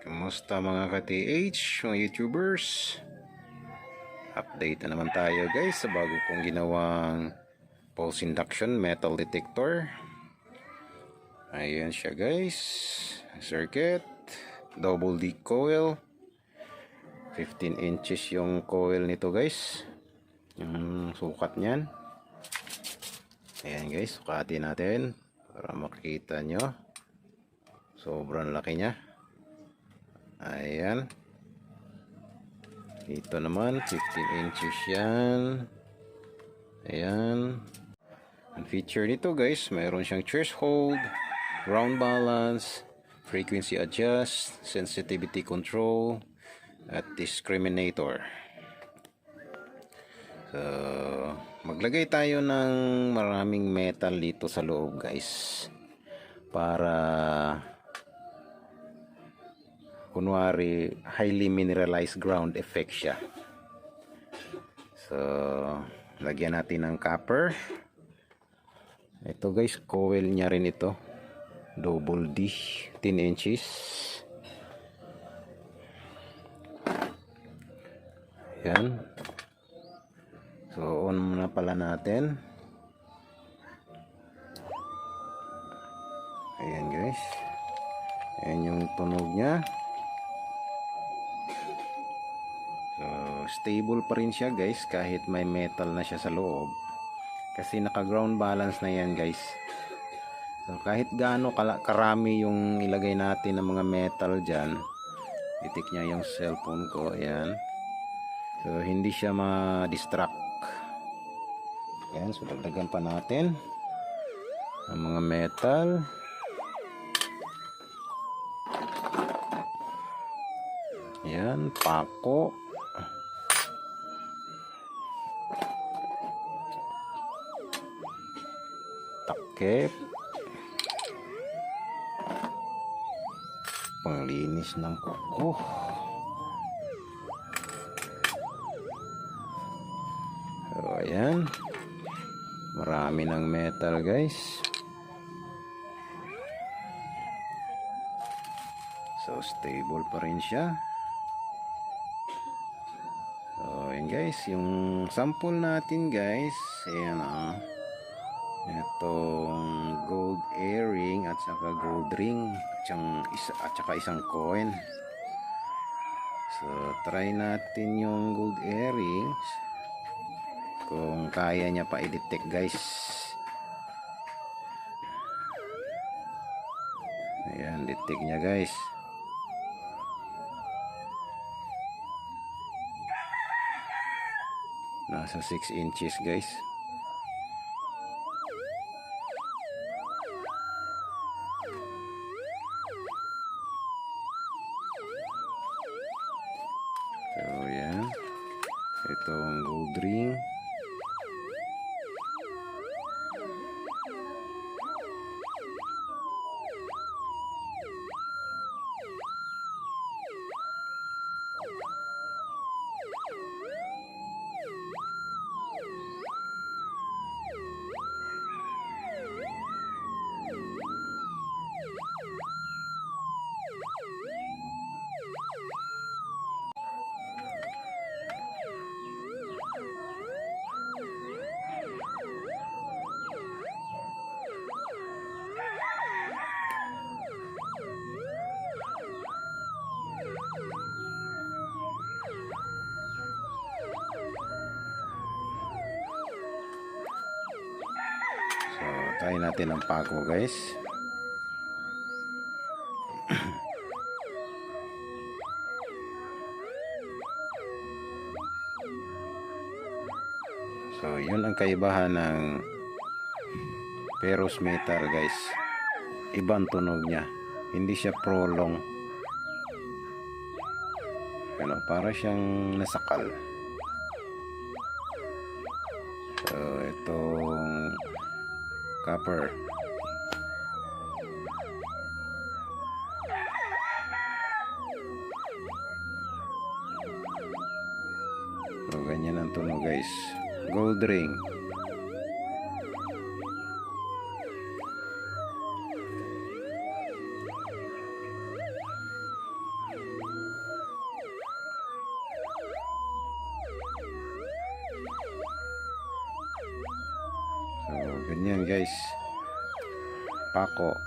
Kamusta mga ka-TH, mga YouTubers? Update na naman tayo guys sa bago kong ginawang pulse induction metal detector. Ayan siya guys. Circuit, double D coil. 15 inches yung coil nito guys. Yung sukat niyan. Ayan guys, sukatin natin para makita nyo. Sobrang laki niya. Ayan. Ito naman 15 inches yan. Ayan. Ang feature nito guys, mayroon siyang threshold, ground balance, frequency adjust, sensitivity control, at discriminator. So, maglagay tayo ng maraming metal dito sa loob guys. Para kunwari highly mineralized ground effect siya. So lagyan natin ng copper. Ito guys, coil niya rin ito, double D 10 inches. Yan. So on muna pala natin. Ayan guys, ayan yung tunog niya. So, stable pa rin siya guys kahit may metal na siya sa loob. Kasi naka ground balance na yan guys. So, kahit gaano karami yung ilagay natin ng mga metal dyan. Itik niya yung cellphone ko. Ayan. So, hindi siya ma-distract. Ayan. So, dagdagan pa natin ang mga metal. Ayan. Pako. Takip, panglinis ng kuko. So ayan, marami ng metal guys. So stable pa rin siya. So ayan guys, yung sample natin guys, ayan itong gold earring at saka gold ring at saka isang coin. So try natin yung gold earrings kung kaya niya pa i-detect guys. Ayan, detect niya guys. Nasa 6 inches guys. So yan, itong gold ring. Try natin ang pako guys. So yun ang kaibahan ng ferrous metal guys. Ibang tunog niya, hindi siya prolong. Ano, para siyang nasakal. So itong copper, so ganyan ang tunog guys. Gold ring, Ganyan guys. Pako.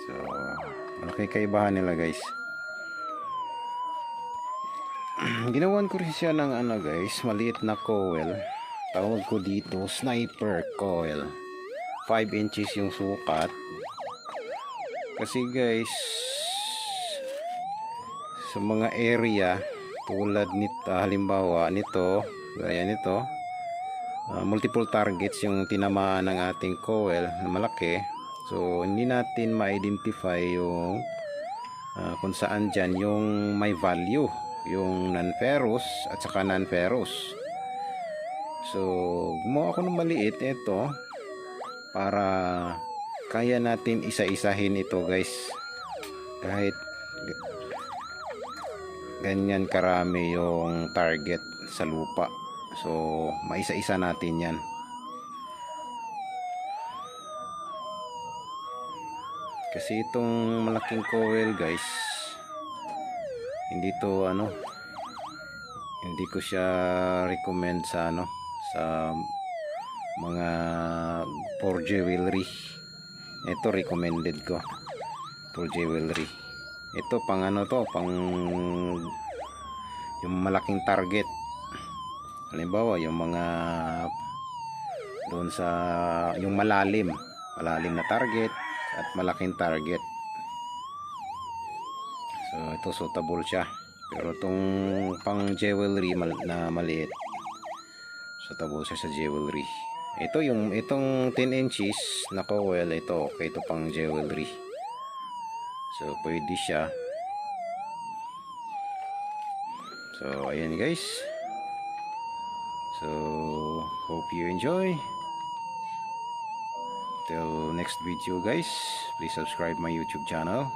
So, malaki kaibahan nila guys. Ginawan ko rin siya ng ano guys, maliit na coil. Tawag ko dito, sniper coil. 5 inches yung sukat. Kasi guys, sa mga area tulad nito, halimbawa nito, gaya nito, multiple targets yung tinamaan ng ating coil na malaki. So, hindi natin ma-identify yung kung saan dyan yung may value, yung non-ferrous at saka non-ferrous. So, gumawa ako ng maliit ito para kaya natin isa-isahin ito guys. Kahit ganyan karami yung target sa lupa. So, maisa-isa natin yan. Kasi itong malaking coil guys, hindi to hindi ko siya recommend sa sa mga for jewelry. Ito recommended ko for jewelry. Ito pang pang yung malaking target. Halimbawa yung mga doon sa yung malalim na target at malaking target. So ito suitable siya. Pero itong pang jewelry na maliit, suitable siya sa jewelry. Ito itong 10 inches na coil, ito okay, ito pang jewelry. So pwede siya. So ayan guys. So hope you enjoy. Till next video guys, please subscribe my YouTube channel.